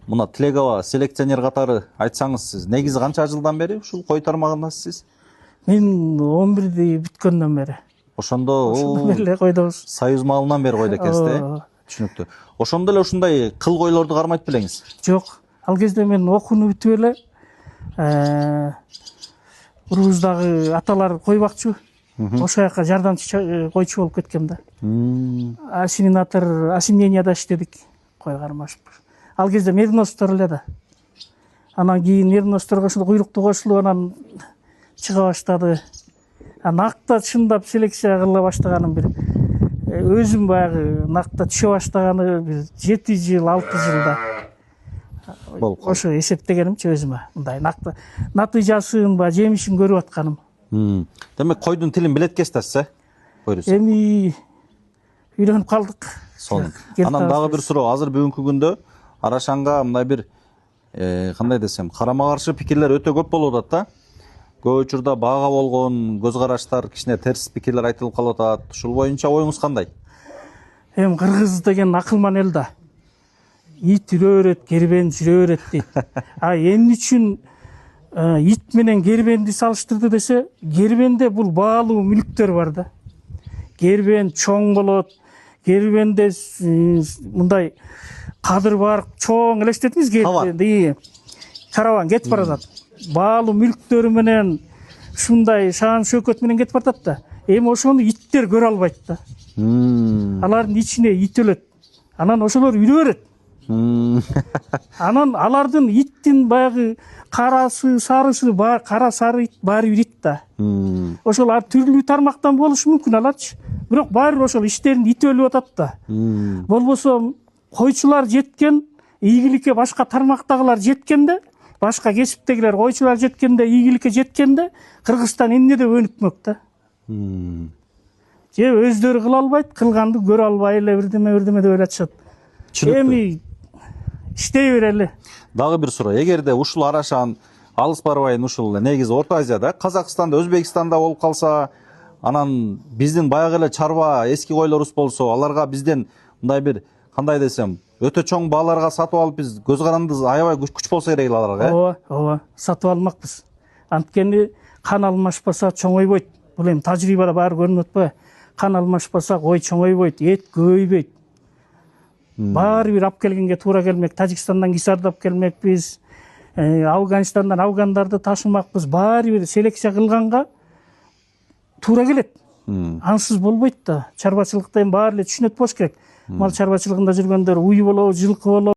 мына Тилегова селекционер катары айтсаңыз, сиз негизи канча жылдан бери ушул кой тармагындасыз сиз? Мен 11-ди бүткөндөн бери. Ошондо эле койдобуз. союз малынан бери койдо экенсиз да? Түшүнүктүү. Ошондо эле ушундай кыл койлорду кармайт белеңиз? Жок. Ал кезде мен окууну бүтүп эле урубуздагы аталар кой бакчу. Ошол жака жардамчы койчу болуп кеткем да. Осеменияда иштедик, кой кармашып. Ал кезде мериностору эле да. Анан кийин мериносторго ушул куйрукту кошулуп анан чыга баштады. Накта чындап селекция кыла баштаганым бир өзүм баягы накта түшө баштаганы бир 7 жыл, 6 жылда. Болуп калды. Ошо эсептегенимчи өзүмө мындай накта натыйжасын ба жемишин көрүп атканым. Демек койдун тилин билет экенсиз, койрус. Эми үйрөнүп калдык. Сонун. Анан дагы бир суроо. Азыр бүгүнкү күндө Арашанга мындай бир кандай десем, карама каршы пикирлер өтө көп болуп атат да. Көп учурда бага болгон көз караштар, кичине терс пикирлер айтылып калып атат. Ушул боюнча оюңуз кандай? Эми кыргыз деген акылман эл да. Ит үрө берет, кербен жүрө берет дейт. Эмне үчүн ит менен кербенди салыштырды десе, кербенде бул баалуу мүлктөр бар да. Кербен чоң болот. Кербенде мындай кадыр бар, чоң элестетиңиз кербенди. Караван кетип баратат. Баалуу мүлктөрү менен ушундай шаан шөкөт менен кетип баратат да. Эми ошону иттер көрө албайт да. Алардын ичине ит өлөт. Анан ошолор үрө берет. Анан алардын иттин баягы карасы, сарысы бар, кара сары ит баары бир ит да. Ошол түрлүү тармактан болушу мүмкүн аларчы. Бирок баары ошол иштеринде ит өлүп атат да. Болбосо койчулар жеткен, ийгиликке башка тармактагылар жеткенде, башка кесиптегилер койчулар жеткенде, ийгиликке жеткенде, Кыргызстан эмне деп өнүкмөк да. Же өздөрү кыла албайт, кылганды көрө албай эле бирдеме деп ойлотушат. Эми иштей берели. Дагы бир суроо. Эгерде ушул Арашан алыс барбайын ушул негизи Орто Азияда, Казакстанда, Өзбекстанда болуп калса, анан биздин баягы эле чарба эски койлорубуз болсо, аларга бизден мындай бир кандай десем, өтө чоң бааларга сатып алып биз көз карандыбыз аябай күч болсо керек аларга. Ооба, сатып алмакпыз. Анткени кан алмашпаса чоңойбойт. Бул эми тажрыйбада баары көрүнүп атпайбы? Кан алмашпаса кой чоңойбойт, эт көбөйбөйт. Баары бир алып келгенге туура келмек. Тажикстандан кисарды алып келмекпиз. Афганистандан афгандарды ташымакпыз. Баары бир селекция кылганга туура келет. Ансыз болбойт да. Чарбачылыкта эми баары эле түшүнөт болуш керек. Мал чарбачылыгында жүргөндөр уй болобу, жылкы болобу.